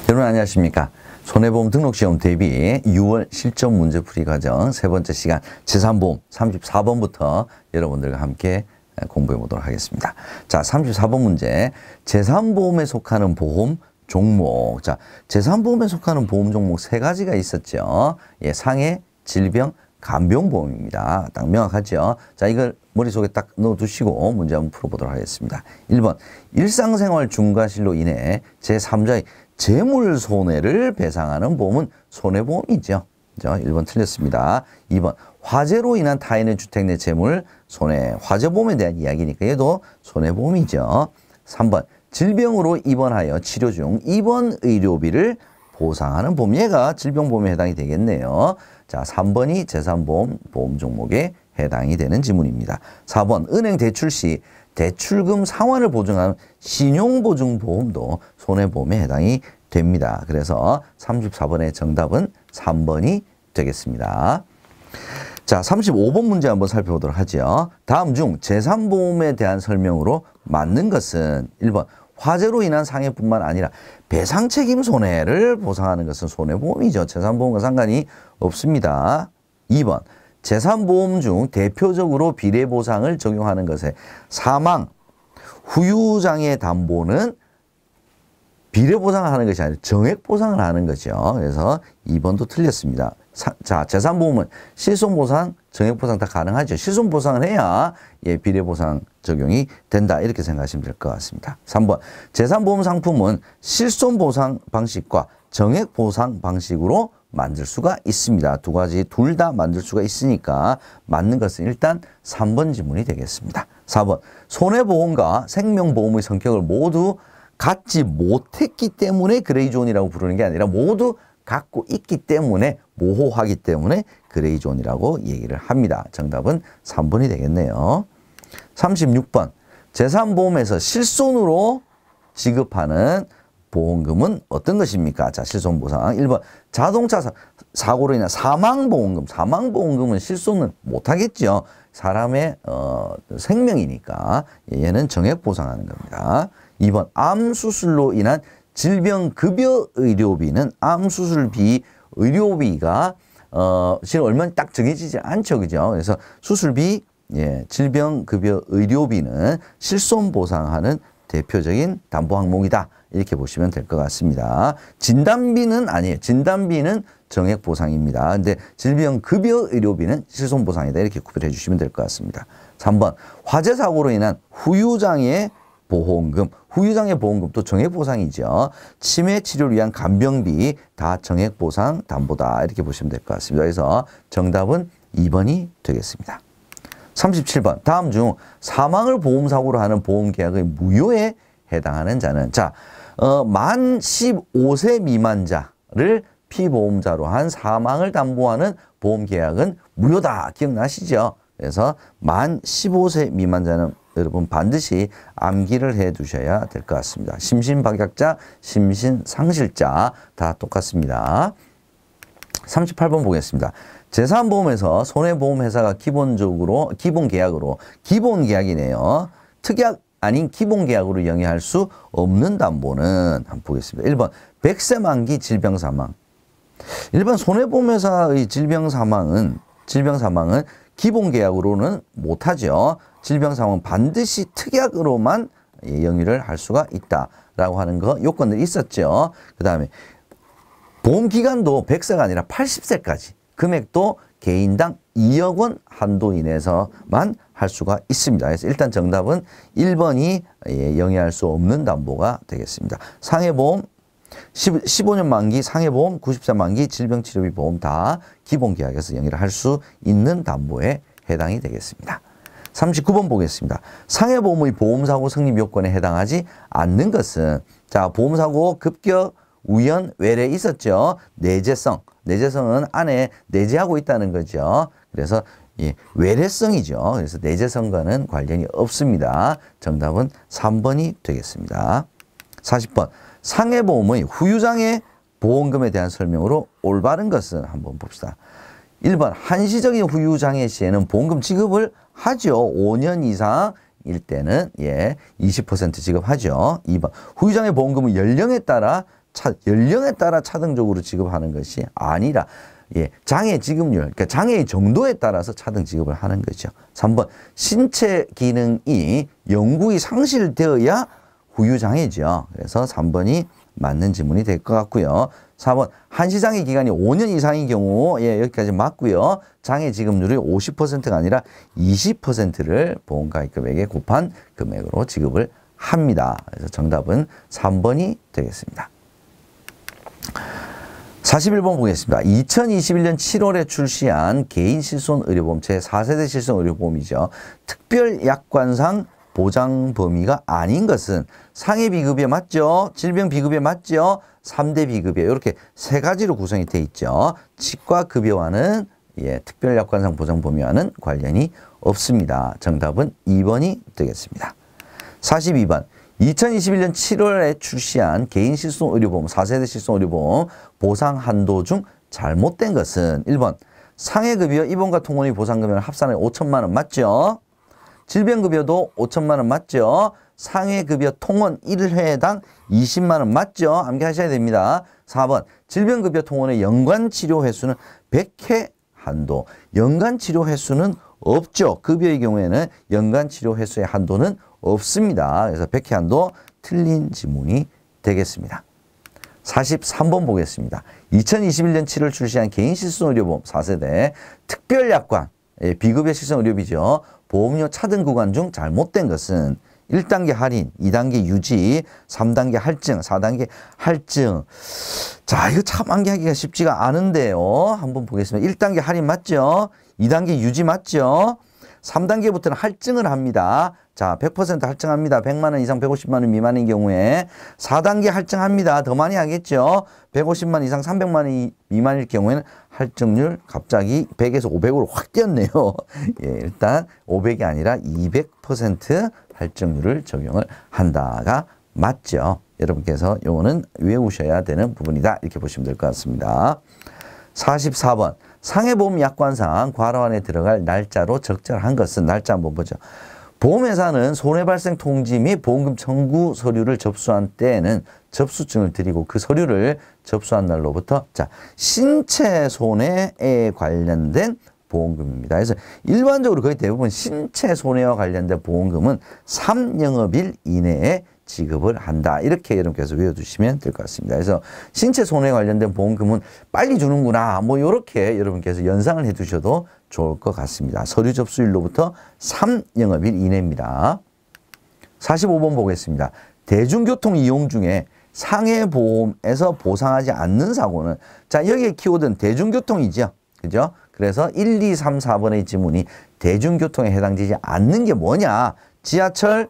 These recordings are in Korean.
여러분 안녕하십니까. 손해보험 등록시험 대비 6월 실전 문제풀이 과정 세 번째 시간 재산보험 34번부터 여러분들과 함께 공부해 보도록 하겠습니다. 자, 34번 문제. 재산보험에 속하는 보험 종목. 자, 재산보험에 속하는 보험 종목 세 가지가 있었죠. 예, 상해, 질병, 간병보험입니다. 딱 명확하죠. 자, 이걸 머릿속에 딱 넣어두시고 문제 한번 풀어보도록 하겠습니다. 1번, 일상생활 중과실로 인해 제3자의 재물 손해를 배상하는 보험은 손해보험이죠. 1번 틀렸습니다. 2번, 화재로 인한 타인의 주택 내 재물 손해, 화재보험에 대한 이야기니까 얘도 손해보험이죠. 3번, 질병으로 입원하여 치료 중 입원 의료비를 보상하는 보험, 얘가 질병보험에 해당이 되겠네요. 자, 3번이 재산보험 보험 종목에 해당이 되는 지문입니다. 4번, 은행 대출 시 대출금 상환을 보증하는 신용보증보험도 손해보험에 해당이 됩니다. 그래서 34번의 정답은 3번이 되겠습니다. 자, 35번 문제 한번 살펴보도록 하죠. 다음 중 재산보험에 대한 설명으로 맞는 것은 1번, 화재로 인한 상해뿐만 아니라 배상책임 손해를 보상하는 것은 손해보험이죠. 재산보험과 상관이 없습니다. 2번, 재산보험 중 대표적으로 비례보상을 적용하는 것에 사망, 후유장애 담보는 비례보상을 하는 것이 아니라 정액보상을 하는 거죠. 그래서 2번도 틀렸습니다. 자, 재산보험은 실손보상, 정액보상 다 가능하죠. 실손보상을 해야 비례보상 적용이 된다. 이렇게 생각하시면 될 것 같습니다. 3번, 재산보험 상품은 실손보상 방식과 정액보상 방식으로 만들 수가 있습니다. 두 가지 둘 다 만들 수가 있으니까 맞는 것은 일단 3번 지문이 되겠습니다. 4번, 손해보험과 생명보험의 성격을 모두 갖지 못했기 때문에 그레이존이라고 부르는 게 아니라 모두 갖고 있기 때문에 모호하기 때문에 그레이존이라고 얘기를 합니다. 정답은 3번이 되겠네요. 36번, 재산보험에서 실손으로 지급하는 보험금은 어떤 것입니까? 자, 실손보상. 1번, 자동차 사고로 인한 사망보험금. 사망보험금은 실손은 못하겠죠. 사람의 생명이니까 얘는 정액보상하는 겁니다. 2번, 암수술로 인한 질병급여의료비는 암수술비 의료비가 지금 얼마나 딱 정해지지 않죠. 그죠? 그래서 수술비, 질병급여의료비는 실손보상하는 대표적인 담보 항목이다. 이렇게 보시면 될 것 같습니다. 진단비는 아니에요. 진단비는 정액보상입니다. 근데 질병급여의료비는 실손보상이다. 이렇게 구별해 주시면 될 것 같습니다. 3번, 화재사고로 인한 후유장애 보험금. 후유장애 보험금도 정액보상이죠. 치매 치료를 위한 간병비 다 정액보상 담보다. 이렇게 보시면 될 것 같습니다. 그래서 정답은 2번이 되겠습니다. 37번, 다음 중 사망을 보험사고로 하는 보험계약의 무효에 해당하는 자는, 자, 만 15세 미만자를 피보험자로 한 사망을 담보하는 보험계약은 무효다. 기억나시죠? 그래서 만 15세 미만자는 여러분 반드시 암기를 해 두셔야 될 것 같습니다. 심신박약자, 심신상실자 다 똑같습니다. 38번 보겠습니다. 재산보험에서 손해보험회사가 기본적으로 기본계약으로, 기본계약이네요. 특약 아닌 기본계약으로 영위할 수 없는 담보는 한번 보겠습니다. 1번, 100세 만기 질병사망. 일반 손해보험회사의 질병사망은 기본계약으로는 못하죠. 질병사망은 반드시 특약으로만 영위를 할 수가 있다라고 하는 거 요건들이 있었죠. 그 다음에 보험기간도 100세가 아니라 80세까지, 금액도 개인당 2억 원 한도 이내에서만 할 수가 있습니다. 그래서 일단 정답은 1번이 영위할 수 없는 담보가 되겠습니다. 상해보험, 15년 만기 상해보험, 90세 만기 질병치료비 보험 다 기본계약에서 영위를 할 수 있는 담보에 해당이 되겠습니다. 39번 보겠습니다. 상해보험의 보험사고 성립 요건에 해당하지 않는 것은, 자, 보험사고 급격, 우연, 외래 있었죠. 내재성. 내재성은 안에 내재하고 있다는 거죠. 그래서 외래성이죠. 그래서 내재성과는 관련이 없습니다. 정답은 3번이 되겠습니다. 40번. 상해보험의 후유장애 보험금에 대한 설명으로 올바른 것은 한번 봅시다. 1번, 한시적인 후유장애 시에는 보험금 지급을 하죠. 5년 이상일 때는 20% 지급하죠. 2번 후유장애 보험금은 연령에 따라 차등적으로 지급하는 것이 아니라 장애 지급률, 그러니까 장애의 정도에 따라서 차등 지급을 하는 거죠. 3번 신체 기능이 영구히 상실되어야 후유장애죠. 그래서 3번이 맞는 지문이 될 것 같고요. 4번 한시장애 기간이 5년 이상인 경우 여기까지 맞고요. 장애 지급률이 50%가 아니라 20%를 보험가입금액에 곱한 금액으로 지급을 합니다. 그래서 정답은 3번이 되겠습니다. 41번 보겠습니다. 2021년 7월에 출시한 개인실손의료보험 제4세대 실손의료보험이죠. 특별약관상 보장 범위가 아닌 것은 상해 비급여 맞죠? 질병 비급여 맞죠? 3대 비급여 이렇게 세 가지로 구성이 되어 있죠. 치과 급여와는 특별약관상 보장 범위와는 관련이 없습니다. 정답은 2번이 되겠습니다. 42번 2021년 7월에 출시한 개인실손의료보험 4세대 실손의료보험 보상 한도 중 잘못된 것은 1번 상해급여 입원과 통원의 보상금액을 합산해 5천만 원 맞죠? 질병급여도 5천만 원 맞죠? 상해급여 통원 1회당 20만 원 맞죠? 암기하셔야 됩니다. 4번 질병급여 통원의 연간치료 횟수는 100회 한도. 연간치료 횟수는 없죠. 급여의 경우에는 연간치료 횟수의 한도는 없습니다. 그래서 100회 한도 틀린 지문이 되겠습니다. 43번 보겠습니다. 2021년 7월 출시한 개인실손의료보험 4세대 특별약관 비급여 실손의료비죠. 보험료 차등 구간 중 잘못된 것은 1단계 할인, 2단계 유지, 3단계 할증, 4단계 할증. 자, 이거 참 암기하기가 쉽지가 않은데요. 한번 보겠습니다. 1단계 할인 맞죠? 2단계 유지 맞죠? 3단계부터는 할증을 합니다. 자, 100% 할증합니다. 100만 원 이상 150만 원 미만인 경우에 4단계 할증합니다. 더 많이 하겠죠. 150만 이상 300만 원 미만일 경우에는 할증률 갑자기 100에서 500으로 확 뛰었네요. 일단 500이 아니라 200% 할증률을 적용을 한다가 맞죠. 여러분께서 요거는 외우셔야 되는 부분이다. 이렇게 보시면 될 것 같습니다. 44번 상해보험 약관상 과로안에 들어갈 날짜로 적절한 것은 날짜 한번 보죠. 보험회사는 손해발생 통지 및 보험금 청구 서류를 접수한 때에는 접수증을 드리고 그 서류를 접수한 날로부터 신체 손해에 관련된 보험금입니다. 그래서 일반적으로 거의 대부분 신체 손해와 관련된 보험금은 3영업일 이내에 지급을 한다. 이렇게 여러분께서 외워두시면 될 것 같습니다. 그래서 신체 손해에 관련된 보험금은 빨리 주는구나. 뭐 이렇게 여러분께서 연상을 해두셔도 좋을 것 같습니다. 서류 접수일로부터 3영업일 이내입니다. 45번 보겠습니다. 대중교통 이용 중에 상해보험에서 보상하지 않는 사고는 여기에 키워드는 대중교통이죠. 그죠? 그래서 1, 2, 3, 4번의 지문이 대중교통에 해당되지 않는 게 뭐냐? 지하철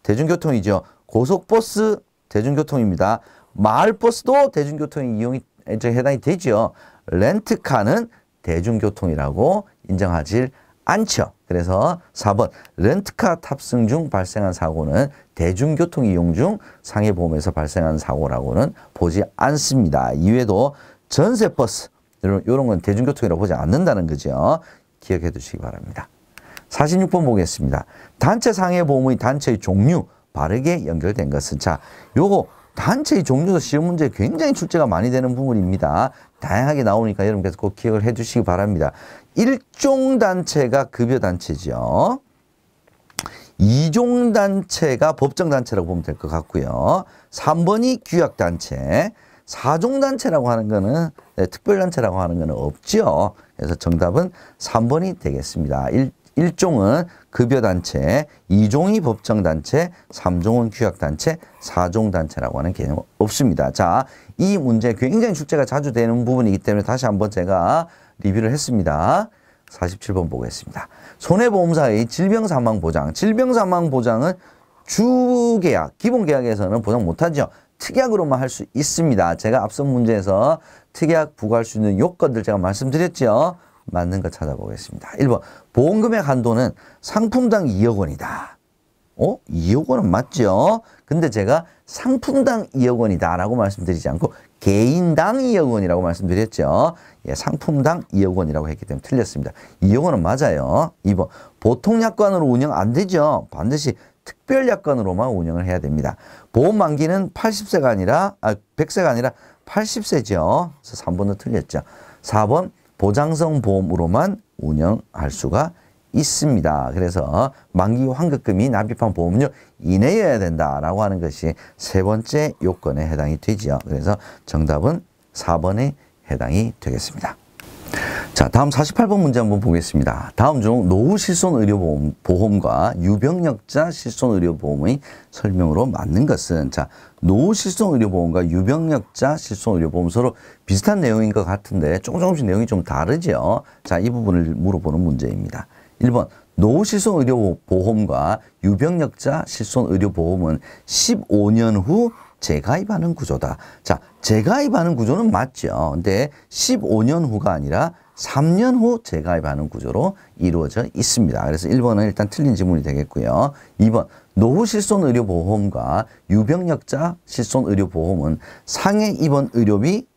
대중교통이죠. 고속버스 대중교통입니다. 마을버스도 대중교통에 해당이 되죠. 렌트카는 대중교통이라고 인정하지 않죠. 그래서 4번 렌트카 탑승 중 발생한 사고는 대중교통 이용 중 상해보험에서 발생한 사고라고는 보지 않습니다. 이외에도 전세버스 이런 건 대중교통이라고 보지 않는다는 거죠. 기억해 두시기 바랍니다. 46번 보겠습니다. 단체 상해보험의 단체의 종류 바르게 연결된 것은 요거 단체의 종류도 시험 문제에 굉장히 출제가 많이 되는 부분입니다. 다양하게 나오니까 여러분께서 꼭 기억을 해 주시기 바랍니다. 1종 단체가 급여단체죠. 2종 단체가 법정단체라고 보면 될 것 같고요. 3번이 규약단체, 4종 단체라고 하는 거는 특별단체라고 하는 거는 없죠. 그래서 정답은 3번이 되겠습니다. 1종은 급여단체, 2종이 법정단체, 3종은 규약단체, 4종 단체라고 하는 개념은 없습니다. 이 문제 굉장히 출제가 자주 되는 부분이기 때문에 다시 한번 제가 리뷰를 했습니다. 47번 보겠습니다. 손해보험사의 질병사망보장. 질병사망보장은 주계약, 기본계약에서는 보장 못하죠. 특약으로만 할 수 있습니다. 제가 앞선 문제에서 특약 부과할 수 있는 요건들 제가 말씀드렸죠. 맞는 거 찾아보겠습니다. 1번 보험금액 한도는 상품당 2억 원이다. 2억 원은 맞죠? 근데 제가 상품당 2억 원이다 라고 말씀드리지 않고 개인당 2억 원이라고 말씀드렸죠. 예, 상품당 2억 원이라고 했기 때문에 틀렸습니다. 2억 원은 맞아요. 2번 보통약관으로 운영 안 되죠. 반드시 특별약관으로만 운영을 해야 됩니다. 보험 만기는 80세가 아니라 100세가 아니라 80세죠. 그래서 3번도 틀렸죠. 4번 보장성 보험으로만 운영할 수가 있습니다. 그래서 만기 환급금이 납입한 보험료 이내여야 된다라고 하는 것이 세 번째 요건에 해당이 되죠. 그래서 정답은 4번에 해당이 되겠습니다. 자, 다음 48번 문제 한번 보겠습니다. 다음 중 노후 실손 의료보험과 유병력자 실손 의료보험의 설명으로 맞는 것은, 자, 노후 실손 의료보험과 유병력자 실손 의료보험 서로 비슷한 내용인 것 같은데 조금씩 내용이 좀 다르죠. 자, 이 부분을 물어보는 문제입니다. 1번 노후 실손 의료보험과 유병력자 실손 의료보험은 15년 후 재가입하는 구조다. 자, 재가입하는 구조는 맞죠. 근데 15년 후가 아니라 3년 후 재가입하는 구조로 이루어져 있습니다. 그래서 1번은 일단 틀린 지문이 되겠고요. 2번 노후 실손 의료보험과 유병력자 실손 의료보험은 상해 입원 의료비,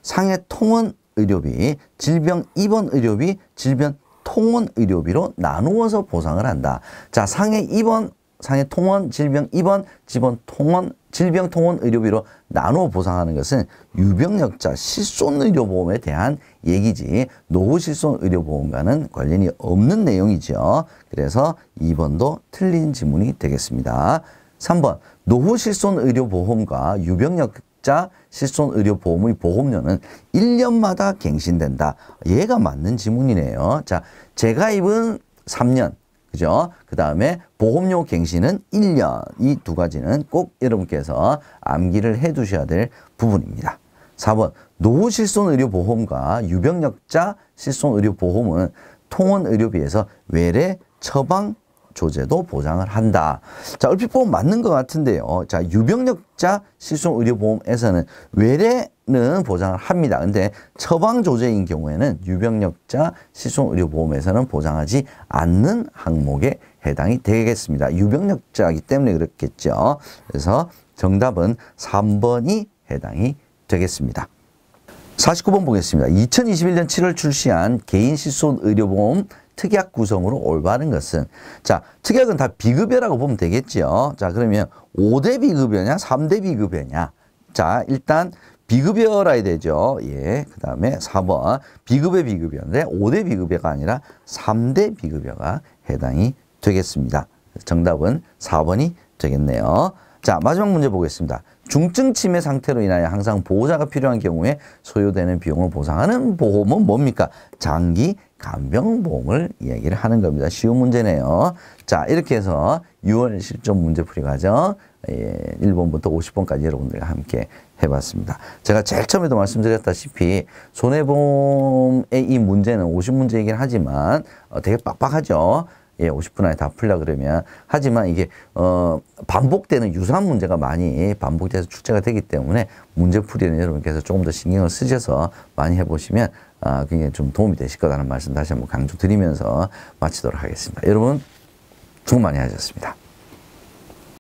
상해 통원 의료비, 질병 입원 의료비, 질병 통원 의료비로 나누어서 보상을 한다. 자, 상해 입원, 상해 통원, 질병 입원, 질병 통원 의료비로 나누어 보상하는 것은 유병력자 실손 의료보험에 대한 얘기지 노후 실손 의료보험과는 관련이 없는 내용이죠. 그래서 2번도 틀린 지문이 되겠습니다. 3번 노후 실손 의료보험과 유병력자 실손 의료보험의 보험료는 1년마다 갱신된다. 얘가 맞는 지문이네요. 자, 재가입은 3년. 그죠? 그 다음에 보험료 갱신은 1년. 이 두 가지는 꼭 여러분께서 암기를 해 두셔야 될 부분입니다. 4번 노후 실손 의료보험과 유병력자 실손 의료보험은 통원 의료비에서 외래 처방 조제도 보장을 한다. 자, 얼핏 보면 맞는 것 같은데요. 자, 유병력자 실손 의료보험에서는 외래는 보장을 합니다. 근데 처방 조제인 경우에는 유병력자 실손 의료보험에서는 보장하지 않는 항목에 해당이 되겠습니다. 유병력자이기 때문에 그렇겠죠. 그래서 정답은 3번이 해당이 되겠습니다. 49번 보겠습니다. 2021년 7월 출시한 개인 실손 의료보험 특약 구성으로 올바른 것은, 자, 특약은 다 비급여라고 보면 되겠죠. 자, 그러면 5대 비급여냐 3대 비급여냐. 자, 일단 비급여라 해야 되죠. 예. 그 다음에 4번 비급여 비급여인데 5대 비급여가 아니라 3대 비급여가 해당이 되겠습니다. 정답은 4번이 되겠네요. 자, 마지막 문제 보겠습니다. 중증 치매 상태로 인하여 항상 보호자가 필요한 경우에 소요되는 비용을 보상하는 보험은 뭡니까? 장기 간병보험을 이야기를 하는 겁니다. 쉬운 문제네요. 자, 이렇게 해서 6월 실전 문제풀이 과정 1번부터 50번까지 여러분들과 함께 해봤습니다. 제가 제일 처음에도 말씀드렸다시피 손해보험의 이 문제는 50문제이긴 하지만 되게 빡빡하죠. 예, 50분 안에 다 풀려 그러면. 하지만 이게 반복되는 유사한 문제가 많이 반복돼서 출제가 되기 때문에 문제풀이는 여러분께서 조금 더 신경을 쓰셔서 많이 해보시면 굉장히 좀 도움이 되실 거라는 말씀 다시 한번 강조드리면서 마치도록 하겠습니다. 여러분 수고 많이 하셨습니다.